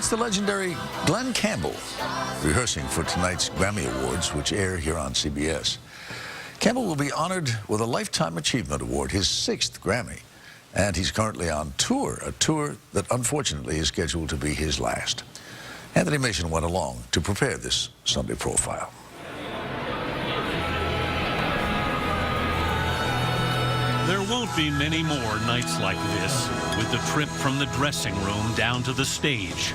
That's the legendary Glen Campbell, rehearsing for tonight's Grammy Awards, which air here on CBS. Campbell will be honored with a Lifetime Achievement Award, his 6th Grammy. And he's currently on tour, a tour that unfortunately is scheduled to be his last. Anthony Mason went along to prepare this Sunday profile. There won't be many more nights like this, with the trip from the dressing room down to the stage.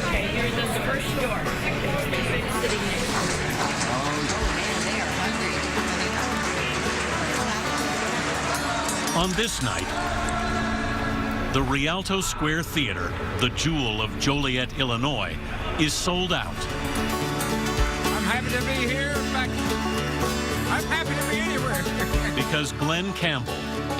Okay, here's the first door. On this night, the Rialto Square Theater, the jewel of Joliet, Illinois, is sold out. I'm happy to be here. I'm happy to be anywhere. Because Glen Campbell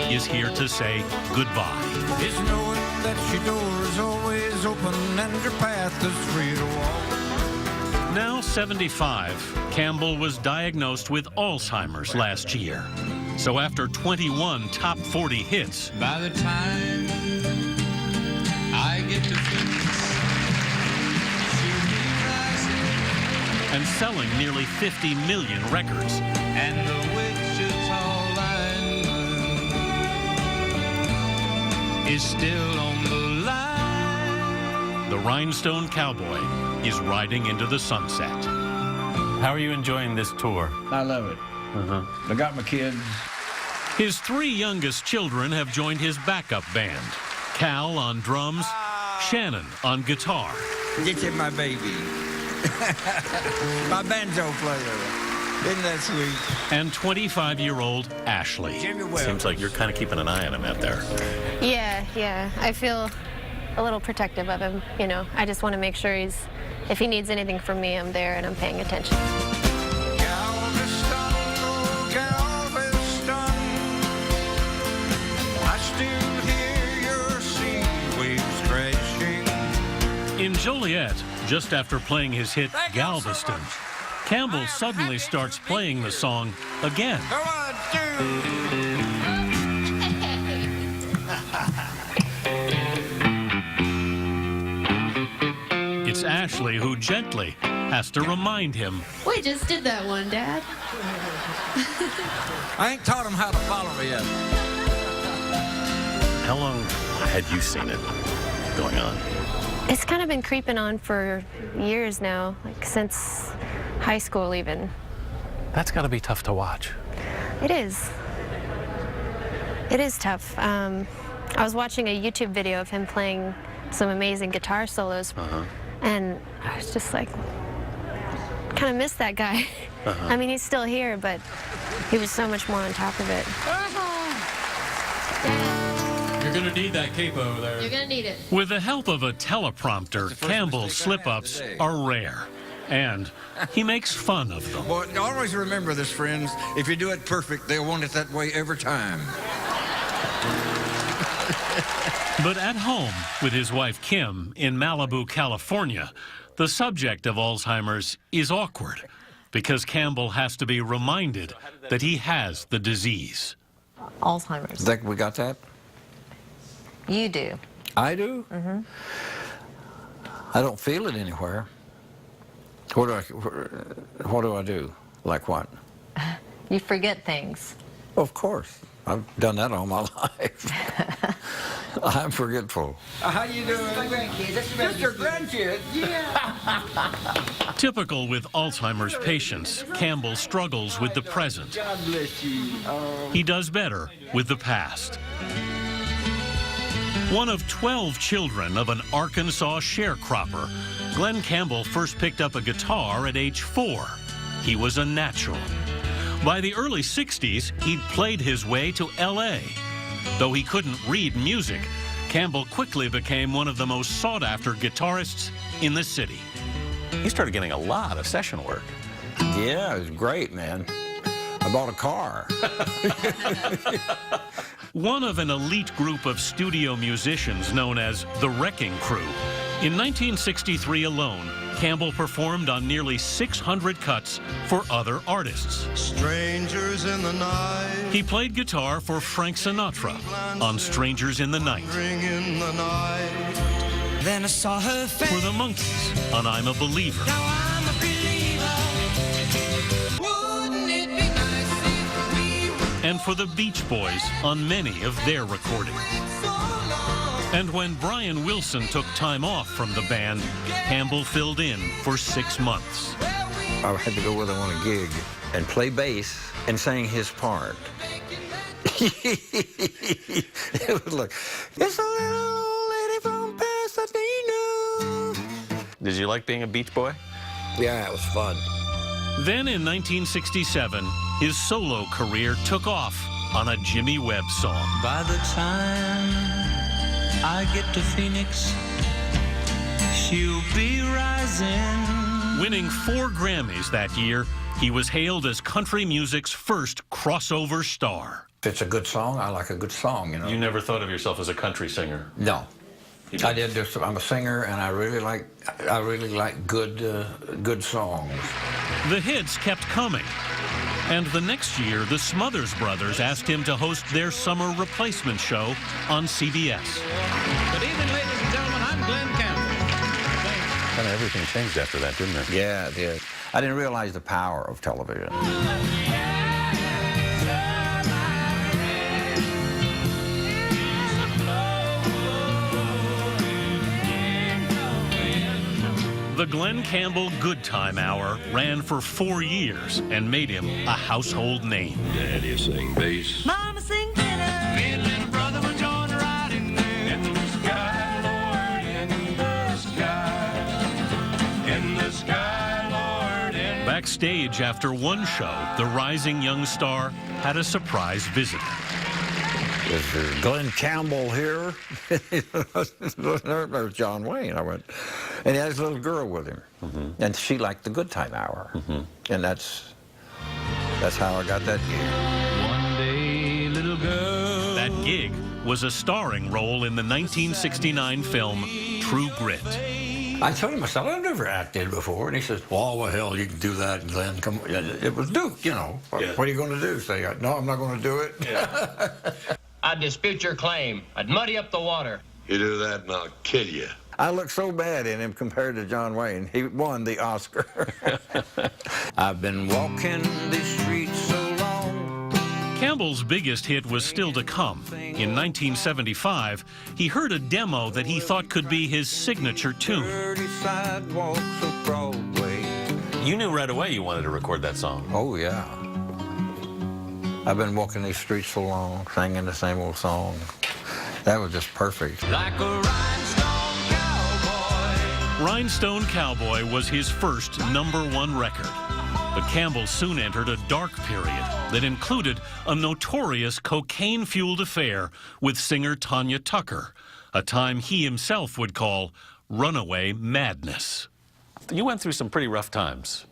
is here to say goodbye. It's knowing that your door is always open and your path is free to walk. Now 75, Campbell was diagnosed with Alzheimer's last year. So after 21 top 40 hits, By the time I get to finish, and selling nearly 50 million records, and the Wichita lineman is still on the line. the Rhinestone Cowboy is riding into the sunset. How are you enjoying this tour? I love it. I got my kids. His 3 youngest children have joined his backup band. Cal on drums, Shannon on guitar. Get you my baby. My banjo player. Isn't that sweet? And 25-year-old Ashley. Seems like you're kind of keeping an eye on him out there. Yeah. I feel a little protective of him, you know. I just want to make sure if he needs anything from me, I'm there and I'm paying attention. Galveston, oh Galveston, I still hear your sea waves crashing. In Joliet, just after playing his hit Galveston, Campbell suddenly starts playing the song again. Come on, dude. It's Ashley who gently has to remind him. We just did that one, Dad. I ain't taught him how to follow me yet. How long had you seen it going on? It's kind of been creeping on for years now, like since high school even. That's got to be tough to watch. It is. It is tough. I was watching a YouTube video of him playing some amazing guitar solos, and I was just like, kind of miss that guy. I mean, he's still here, but he was so much more on top of it. You're going to need that capo there. You're gonna need it. With the help of a teleprompter, Campbell's slip-ups are rare, and he makes fun of them. Well, always remember this, friends. If you do it perfect, they'll want it that way every time. But at home with his wife Kim in Malibu, California, the subject of Alzheimer's is awkward because Campbell has to be reminded that he has the disease. Alzheimer's. Think we got that? You do. I do? I don't feel it anywhere. What do I do? Like what? You forget things. Of course. I've done that all my life. I'm forgetful. How you doing? My grandkid. That's your grandkid? Yeah. Typical with Alzheimer's patients, Campbell struggles with the present. God bless you. He does better with the past. One of 12 children of an Arkansas sharecropper, Glen Campbell first picked up a guitar at age 4. He was a natural. By the early 60s, he'd played his way to L.A. Though he couldn't read music, Campbell quickly became one of the most sought-after guitarists in the city. You started getting a lot of session work. Yeah, it was great, man. I bought a car. One of an elite group of studio musicians known as the Wrecking Crew. In 1963 alone, Campbell performed on nearly 600 cuts for other artists. Strangers in the night. He played guitar for Frank Sinatra on Strangers in the Night. In the night. Then I saw her face. For the Monkees on I'm a Believer. Now I'm a believer. Wouldn't it be nice if we were And for the Beach Boys on many of their recordings. so long? And when Brian Wilson took time off from the band, Campbell filled in for 6 months. I had to go with him on a gig and play bass and sing his part. It was like, it's a little lady from Pasadena. Did you like being a Beach Boy? Yeah, it was fun. Then in 1967, his solo career took off on a Jimmy Webb song. By the time I get to Phoenix, she'll be rising. Winning 4 Grammys that year, he was hailed as country music's first crossover star. If it's a good song, I like a good song, you know. You never thought of yourself as a country singer? No. I did just, I'm a singer, and I really like good songs. The hits kept coming. And the next year, the Smothers Brothers asked him to host their summer replacement show on CBS. Good evening, ladies and gentlemen. I'm Glen Campbell. Kind of everything changed after that, didn't it? Yeah, it did. I didn't realize the power of television. The Glen Campbell Good Time Hour ran for 4 years and made him a household name. Daddy sing bass. Mama sing tenor. Me and little brother were joined right in there. In the sky, Lord, in the sky. In the sky, Lord, in Backstage after one show, the rising young star had a surprise visitor. Is there Glen Campbell here? There's John Wayne. I went, and he had his little girl with him, and she liked the Good Time Hour, and that's how I got that gig. One day, little girl. That gig was a starring role in the 1969 film True Grit. I told him, I said, I've never acted before, and he says, well, what the hell, you can do that, Glenn. Come, it was Duke, you know. Yeah. What are you going to do? Say, no, I'm not going to do it. Yeah. I'd dispute your claim. I'd muddy up the water. You do that and I'll kill you. I look so bad in him compared to John Wayne. He won the Oscar. I've been walking these streets so long. Campbell's biggest hit was still to come. In 1975, he heard a demo that he thought could be his signature tune. Dirty sidewalks of Broadway. You knew right away you wanted to record that song. Oh, yeah. I've been walking these streets so long, singing the same old song. That was just perfect. Like a rhinestone cowboy. Rhinestone Cowboy was his first #1 record. But Campbell soon entered a dark period that included a notorious cocaine-fueled affair with singer Tanya Tucker, a time he himself would call runaway madness. You went through some pretty rough times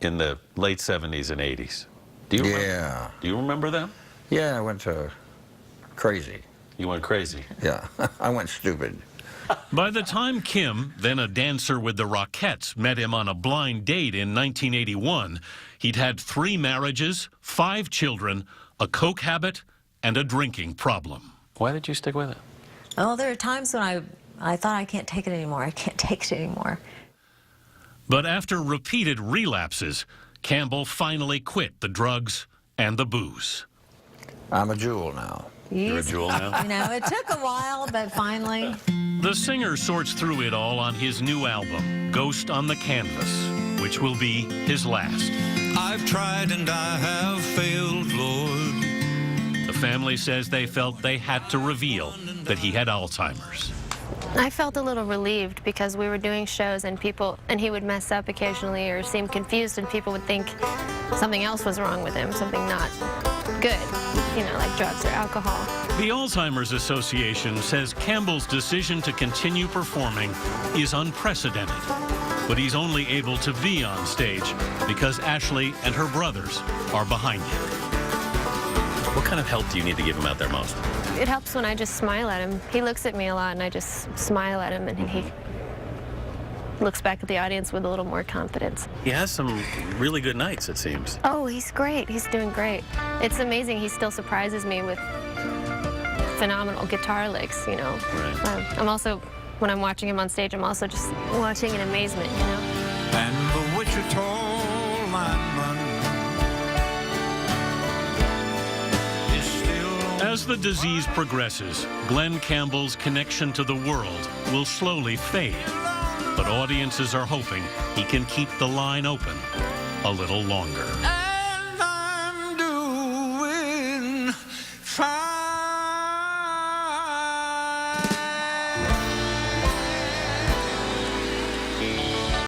in the late 70s and 80s. Do you remember? Yeah. Do you remember them? Yeah, I went to crazy. You went crazy. Yeah, I went stupid. By the time Kim, then a dancer with the Rockettes, met him on a blind date in 1981, he'd had 3 marriages, 5 children, a coke habit, and a drinking problem. Why did you stick with it? Oh, there are times when I thought I can't take it anymore. I can't take it anymore. But after repeated relapses, Campbell finally quit the drugs and the booze. I'm a jewel now. You're a jewel now? You know, it took a while, but finally. The singer sorts through it all on his new album, Ghost on the Canvas, which will be his last. I've tried and I have failed, Lord. The family says they felt they had to reveal that he had Alzheimer's. I felt a little relieved because we were doing shows and he would mess up occasionally or seem confused and people would think something else was wrong with him, something not good, you know, like drugs or alcohol. The Alzheimer's Association says Campbell's decision to continue performing is unprecedented, but he's only able to be on stage because Ashley and her brothers are behind him. What kind of help do you need to give him out there most? It helps when I just smile at him. He looks at me a lot and I just smile at him and he looks back at the audience with a little more confidence. He has some really good nights, it seems. Oh, he's great. He's doing great. It's amazing. He still surprises me with phenomenal guitar licks, you know. Right. I'm also when I'm watching him on stage, I'm also just watching in amazement, you know? And the Wichita lineman is still. As the disease progresses, Glen Campbell's connection to the world will slowly fade. But audiences are hoping he can keep the line open a little longer.